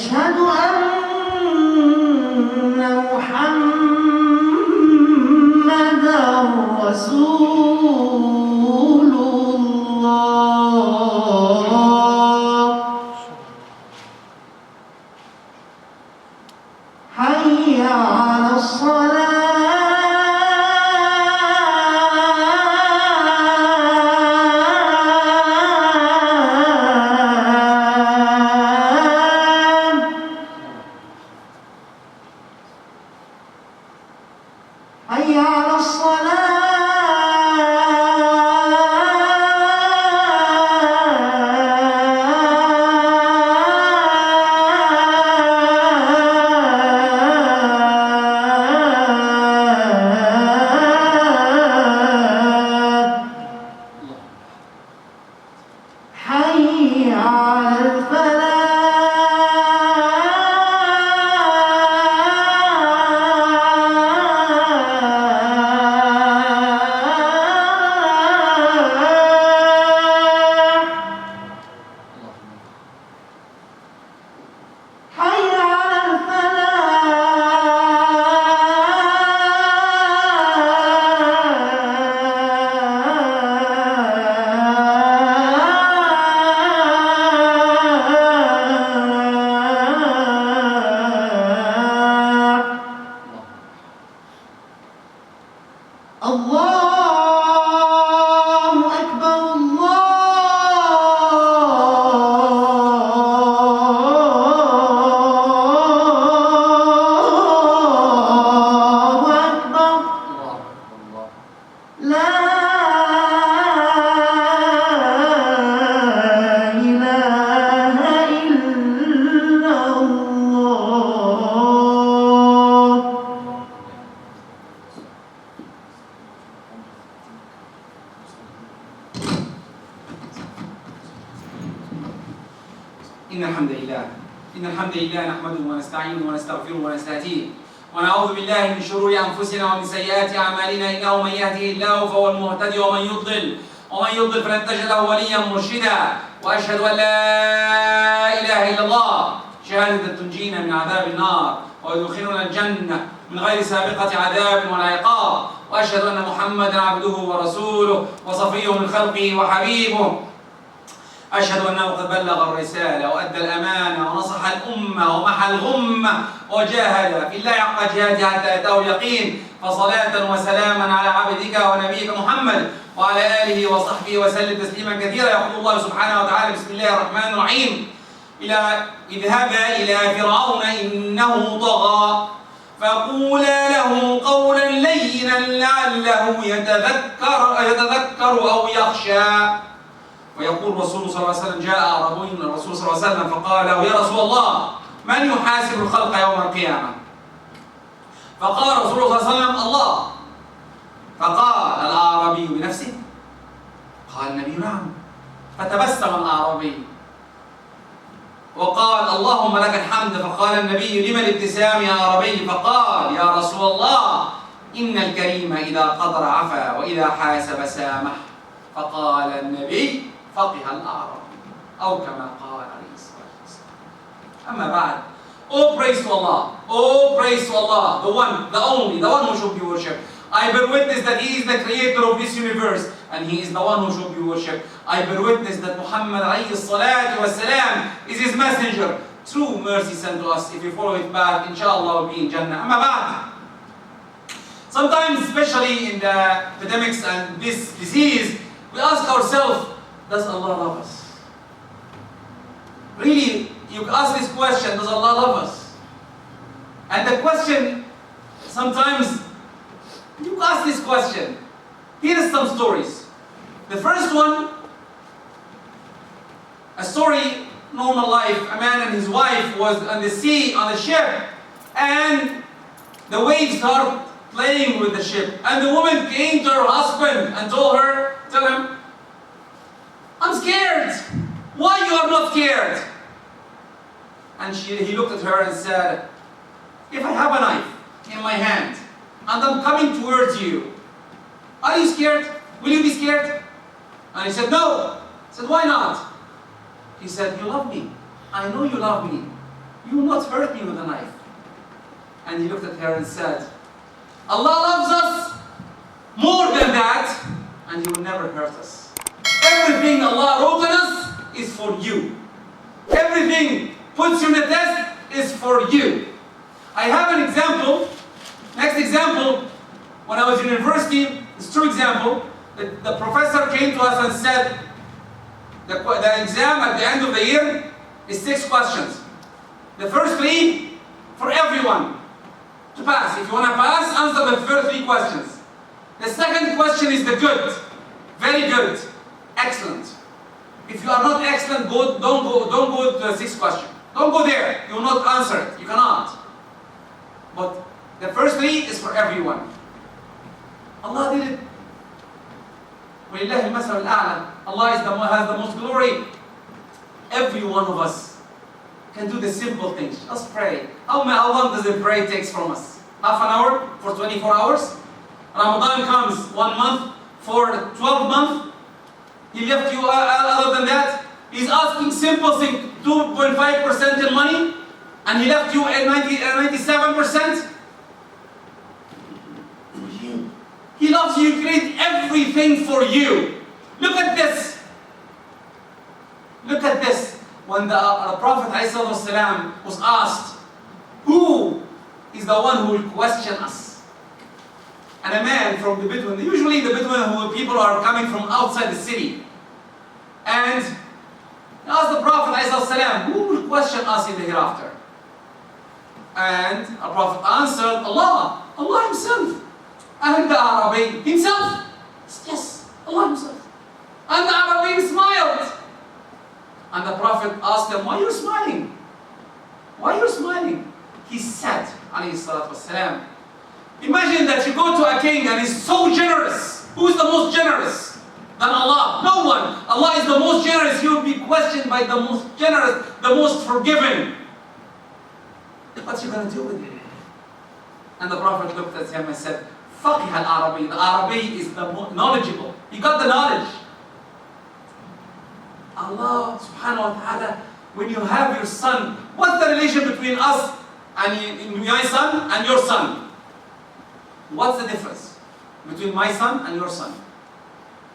أشهد أن محمدًا رسول الله حي على الصلاة حي على حي على الفلاح حي على الله أكبر الله أكبر لا إله إلا الله. إن الحمد لله نحمده ونستعينه ونستغفره ونستهديه ونعوذ بالله من شرور أنفسنا ومن سيئات أعمالنا إنه من يهده الله فهو المهتدي ومن يضلل فلن تجد له وليا مرشدا وأشهد أن لا إله إلا الله شهادة تنجينا من عذاب النار ويدخلنا الجنة من غير سابقة عذاب ولا عقاب وأشهد أن محمدا عبده ورسوله وصفيه من خلقه وحبيبه أشهد أنه قد بلغ الرسالة وأدى الأمانة ونصح الأمة ومحى الغمة وجاهد في الله حق جهاده حتى أتاه اليقين فصلاة وسلاما على عبدك ونبيك محمد وعلى آله وصحبه وسلم تسليما كثيرا. يقول الله سبحانه وتعالى بسم الله الرحمن الرحيم اذهبا إلى فرعون إنه طغى فقولا له قولا لينا لعله يتذكر أو يخشى. ويقول الرسول صلى الله عليه وسلم جاء أعرابي الرسول صلى الله عليه وسلم فقال له يا رسول الله من يحاسب الخلق يوم القيامة؟ فقال رسول الله صلى الله عليه وسلم الله. فقال الأعرابي بنفسه؟ قال النبي نعم. فتبسم الأعرابي وقال اللهم لك الحمد. فقال النبي لما الابتسام يا أعرابي؟ فقال يا رسول الله إن الكريم إذا قدر عفا وإذا حاسب سامح. فقال النبي فقه الأعرابي أو كما قال عليه الصلاة والسلام. أما بعد, all praise to Allah, all praise to Allah, the one, the only, the one who should be worshipped. I bear witness that He is the creator of this universe and He is the one who should be worshipped. I bear witness that Muhammad alayhi salatu wasalam is His messenger. True mercy sent to us. If we follow it back, inshallah we'll be in Jannah. Amma ba'd. Sometimes, especially in the epidemics and this disease, we ask ourselves, does Allah love us? Really, you ask this question, does Allah love us? And the question, sometimes, you ask this question. Here are some stories. The first one, a story, normal life, a man and his wife was on the sea, on a ship, and the waves started playing with the ship. And the woman came to her husband and tell him, I'm scared. Why you are not scared? And he looked at her and said, if I have a knife in my hand and I'm coming towards you, are you scared? Will you be scared? And he said, no. He said, why not? He said, you love me. I know you love me. You will not hurt me with a knife. And he looked at her and said, Allah loves us more than that, and He will never hurt us. Everything Allah wrote on us is for you. Everything puts you in a test is for you. I have an example. Next example, when I was in university, it's true example. The professor came to us and said, the exam at the end of the year is 6 questions. The first 3 for everyone to pass. If you want to pass, answer the first 3 questions. The second question is the good. Very good. Excellent. If you are not excellent, don't go to the 6th question. Don't go there. You will not answer it. You cannot. But the first 3 is for everyone. Allah did it. وَلِلَّهِ الْمَثَلُ الْأَعْلَى. Allah has the most glory. Every one of us can do the simple things. Just pray. How long does the prayer take from us? Half an hour for 24 hours? Ramadan comes 1 month for 12 months. He left you other than that. He's asking simple thing, 2.5% in money, and he left you at 97%. For you. He loves you, he created everything for you. Look at this. Look at this. When the Prophet ﷺ was asked, who is the one who will question us? And a man from the Bedouin, usually the Bedouin people are coming from outside the city. And he asked the Prophet ﷺ, who will question us in the hereafter? And the Prophet answered, Allah Himself. And the Arabi himself. Yes, Allah Himself. And the Arabi smiled. And the Prophet asked him, why are you smiling? Why are you smiling? He said, alayhi salatu wasalam, imagine that you go to a king and he's so generous. Who is the most generous than Allah? No one. Allah is the most generous. You will be questioned by the most generous, the most forgiving. What are you going to do with it? And the Prophet looked at him and said, Faqih al-Arabi. The Arabi is the knowledgeable. He got the knowledge. Allah subhanahu wa ta'ala, when you have your son, what's the relation between us and my son and your son? What's the difference between my son and your son?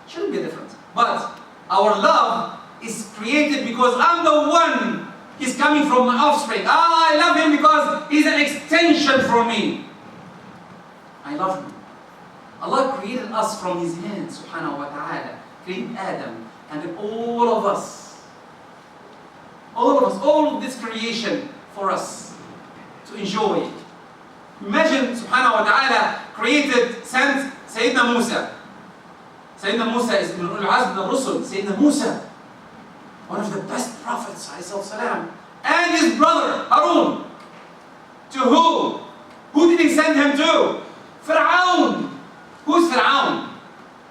Shouldn't be different. But our love is created because I'm the one. He's coming from my offspring. I love him because he's an extension for me. I love him. Allah created us from His hand, subhanahu wa ta'ala. Created Adam and then all of us. All of us, all of this creation for us to enjoy. Imagine, subhanahu wa ta'ala sent Sayyidina Musa. Sayyidina Musa is min al-azm al-rusul. Sayyidina Musa, one of the best prophets, ﷺ, and his brother Harun. To who? Who did he send him to? Fir'aun. Who's Fir'aun?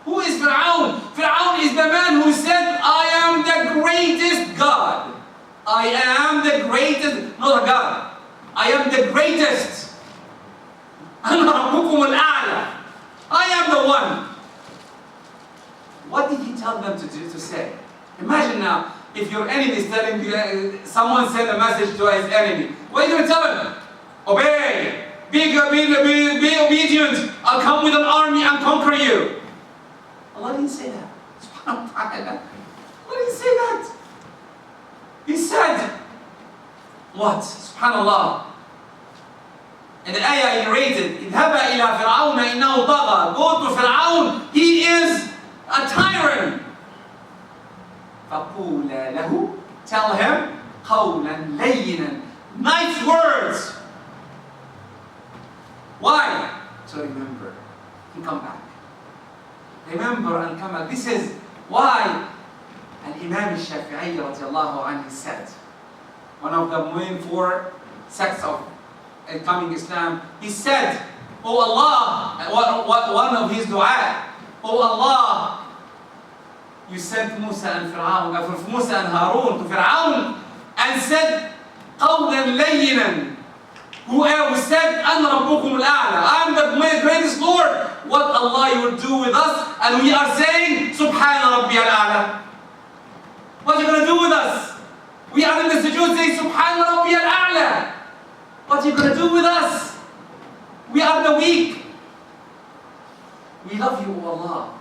Who is Fir'aun? Fir'aun is the man who said, I am the greatest God. I am the greatest, not a God. I am the greatest. أنا ربكم الأعلى. I am the one. What did he tell them to say? Imagine now, if your enemy is telling you, someone sent a message to his enemy. What are you going to tell him? Obey. Be obedient. I'll come with an army and conquer you. Allah didn't say that. Subhanahu wa ta'ala. Allah didn't say that. He said, what? Subhanallah. And the ayah narrated, اذهب إلى فرعون إنه طغى. Go to Fir'aun. He is a tyrant. فقولا له. Tell him قولا لينا. Nice words. Why? To remember and come back. Remember and come back. This is why Al-Imam al-Shafi'i radiallahu anhu said, one of the main 4 sects of incoming Islam, he said, Oh Allah, one of his dua, Oh Allah, you sent Musa and Harun to Fir'aun and said, قَوْلًا لَيِّنًا. Who said, أَنَّ رَبُّكُمُ الْأَعْلَى. I am the greatest Lord. What Allah will do with us, and we are saying, Subhana Rabbi al-A'la. What are you going to do with us? We are in the sujood should say Subhan Rabbi al-A'la. What are you going to do with us? We are the weak. We love you, O Allah.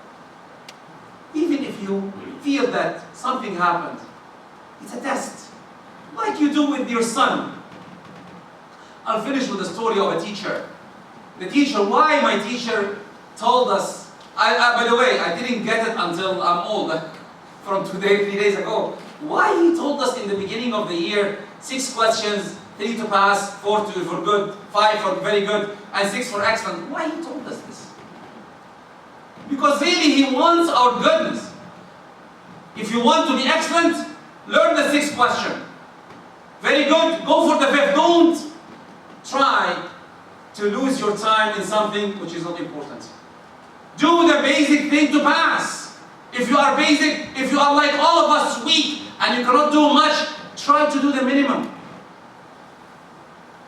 Even if you feel that something happened, it's a test. Like you do with your son. I'll finish with the story of a teacher. The teacher, why my teacher told us, by the way, I didn't get it until I'm old, from 3 days ago. Why he told us in the beginning of the year, 6 questions, 3 to pass, 4 for good, 5 for very good, and 6 for excellent. Why he told us this? Because really he wants our goodness. If you want to be excellent, learn the 6th question. Very good, go for the 5th. Don't try to lose your time in something which is not important. Do the basic thing to pass. If you are basic, if you are like all of us weak and you cannot do much, try to do the minimum.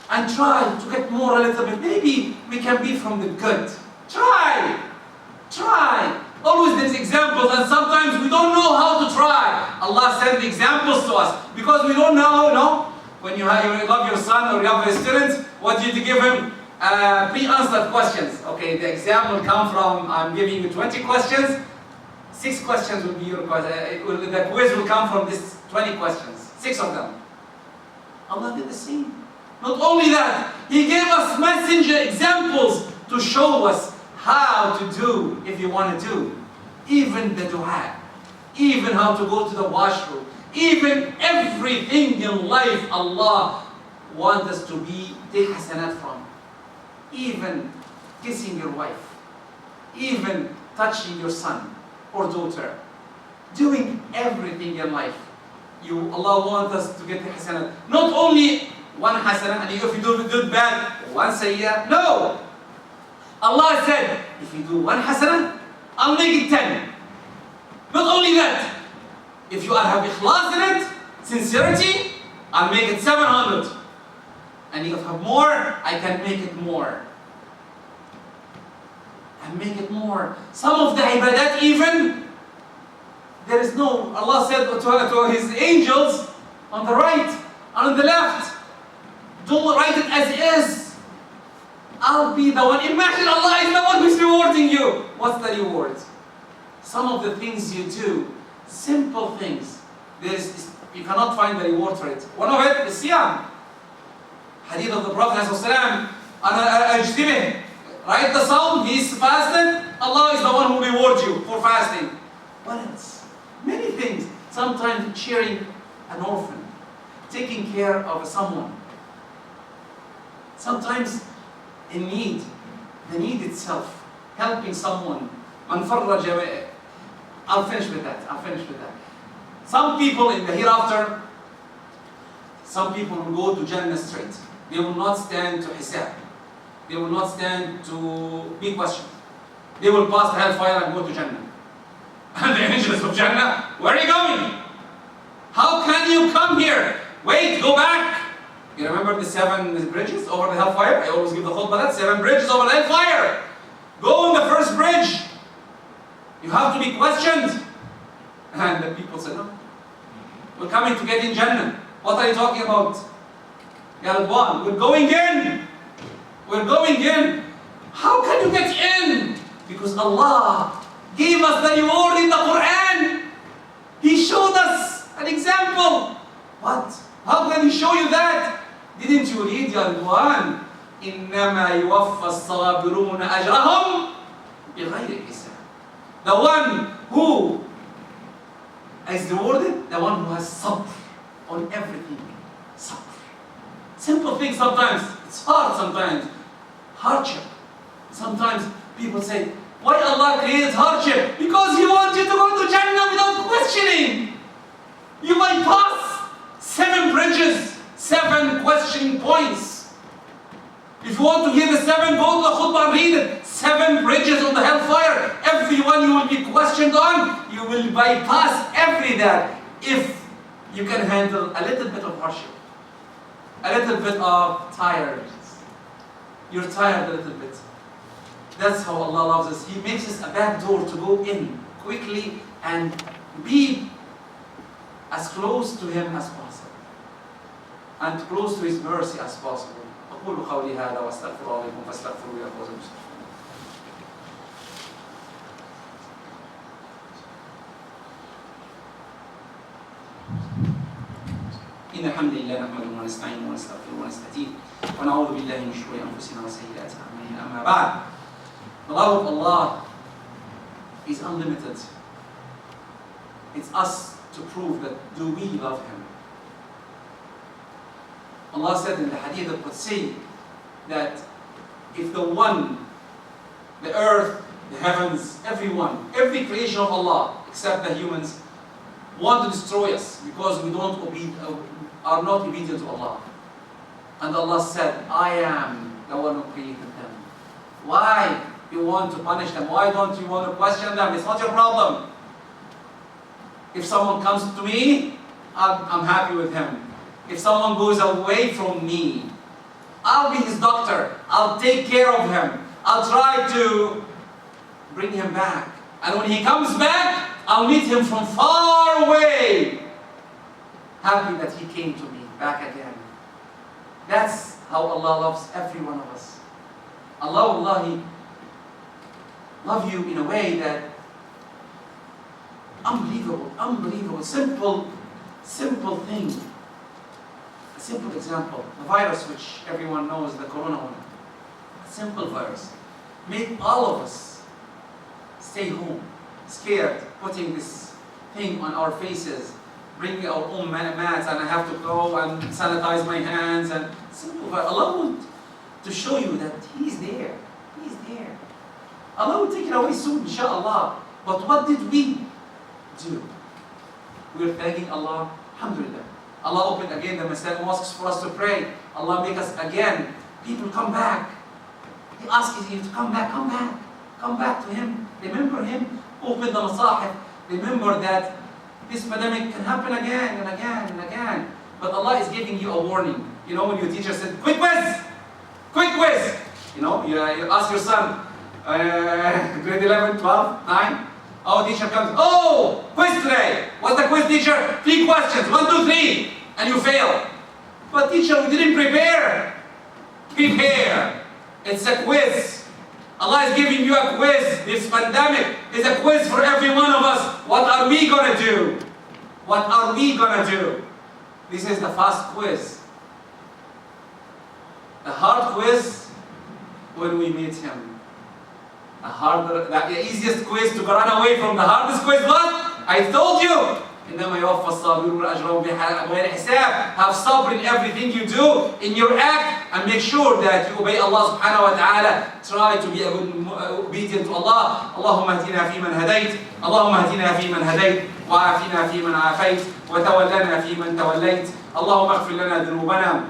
And try to get more a little bit. Maybe we can be from the good. Try. Try. Always there's examples, and sometimes we don't know how to try. Allah sends examples to us because we don't know, no? When you love your son or you have a student, what do you give him? Pre-answered questions. Okay, the exam will come from, I'm giving you 20 questions. 6 questions will be your question. The quiz will come from this 20 questions. 6 of them. Allah did the same. Not only that, He gave us messenger examples to show us how to do if you want to do. Even the dua. Even how to go to the washroom. Even everything in life Allah wants us to take hasanat from. Even kissing your wife. Even touching your son or daughter. Doing everything in life. Allah wants us to get the hasanat. Not only one hasanah, and if you do good bad, one sayyah. No! Allah said, if you do one hasanah, I'll make it 10. Not only that, if you have ikhlas in it, sincerity, I'll make it 700. And if you have more, I can make it more. And make it more. Some of the ibadat even, there is no, Allah said to His angels, on the right, and on the left, don't write it as is. I'll be the one. Imagine Allah is the one who's rewarding you. What's the reward? Some of the things you do, simple things, you cannot find the reward for it. One of it is siyam. Hadith of the Prophet ﷺ, write the sawm, he's fasted, Allah is the one who rewards you for fasting. What else? Many things. Sometimes cheering an orphan, taking care of someone. Sometimes in need, the need itself, helping someone. I'll finish with that. Some people in the hereafter, some people will go to Jannah straight. They will not stand to Hisab. They will not stand to be questioned. They will pass the hellfire and go to Jannah. And the angels of Jannah, where are you going? How can you come here? Wait, go back. You remember the 7 bridges over the hellfire? I always give the khutbah that 7 bridges over the hellfire. Go on the first bridge. You have to be questioned. And the people said, no. We're coming to get in Jannah. What are you talking about? Ya Radwan, we're going in. We're going in. How can you get in? Because Allah gave us the reward in the Quran. He showed us an example. What? How can He show you that? Didn't you read, Ya Radwan? إِنَّمَا يُوَفَّى الصَّابِرُونَ أَجْرَهُمْ بِغَيْرِ حِسَابٍ. The one who is rewarded, the one who has sabr on everything. Sabr. Simple things sometimes. It's hard sometimes. Hardship. Sometimes people say, why Allah created hardship? Because He wants you to go to Jannah without questioning. You might pass 7 bridges, 7 questioning points. If you want to hear the 7, go to the khutbah and read it. 7 bridges on the hellfire. Everyone you will be questioned on, you will bypass every that if you can handle a little bit of hardship. A little bit of tiredness. You're tired a little bit. That's how Allah loves us. He makes us a back door to go in quickly and be as close to Him as possible. and close to His mercy as possible. أقول قولي هذا وأستغفر الله لكم فاستغفروا يا فوز المسلمين. إن الحمد لله نحمده ونستعينه ونستغفره ونستهديه ونعوذ بالله من شرور أنفسنا وسيئات أعمالنا. أما بعد, the love of Allah is unlimited. It's us to prove that do we love Him. Allah said in the Hadith al-Qudsi that if the one, the earth, the heavens, everyone, every creation of Allah except the humans want to destroy us because we are not obedient to Allah. And Allah said, I am the one who created them. Why you want to punish them? Why don't you want to question them? It's not your problem. If someone comes to me, I'm happy with him. If someone goes away from me, I'll be his doctor. I'll take care of him. I'll try to bring him back. And when he comes back, I'll meet him from far away, happy that he came to me back again. That's how Allah loves every one of us. Allah wallahi love you in a way that unbelievable, simple thing. A simple example, the virus which everyone knows, the corona one. A simple virus made all of us stay home, scared, putting this thing on our faces, bringing our own mats, and I have to go and sanitize my hands. And Allah wants to show you that He's there. He's there. Allah will take it away soon, inshallah. But what did we do? We're thanking Allah. Alhamdulillah. Allah opened again the mosques for us to pray. Allah make us again. People come back. He asks you to come back, come back. Come back to Him. Remember Him. Open the masahif. Remember that this pandemic can happen again and again and again. But Allah is giving you a warning. You know, when your teacher said, quick quiz! Quick quiz! You know, you ask your son, grade 11, 12, 9. Oh, teacher comes, oh, quiz today. What's the quiz, teacher? 3 questions, 1, 2, 3. And you fail. But teacher, we didn't prepare. Prepare. It's a quiz. Allah is giving you a quiz. This pandemic is a quiz for every one of us. What are we going to do? What are we going to do? This is the fast quiz. The hard quiz, when we meet Him. The easiest quiz to run away from the hardest quiz, what? I told you. إنما يوفى الصابرون أجرهم بغير حساب. Have sabr in everything you do, in your act, and make sure that you obey Allah subhanahu wa ta'ala. Try to be obedient to Allah. اللهم اهدنا فيمن هديت اللهم اهدنا فيمن هديت وعافنا فيمن عافيت وتولنا فيمن توليت اللهم اغفر لنا ذنوبنا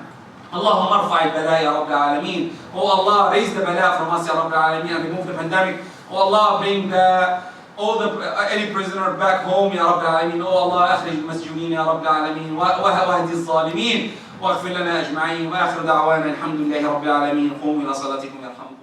اللهم ارفع البلاء يا رب العالمين. Oh Allah, raise the bala from us يا رب العالمين and remove the pandemic. Oh Allah, bring any prisoner back home يا رب العالمين. Oh Allah, أخرج المسجونين يا رب العالمين واهدي الظالمين واغفر لنا أجمعين. وآخر دعوانا الحمد لله رب العالمين. قوموا إلى صلاتكم يرحمكم.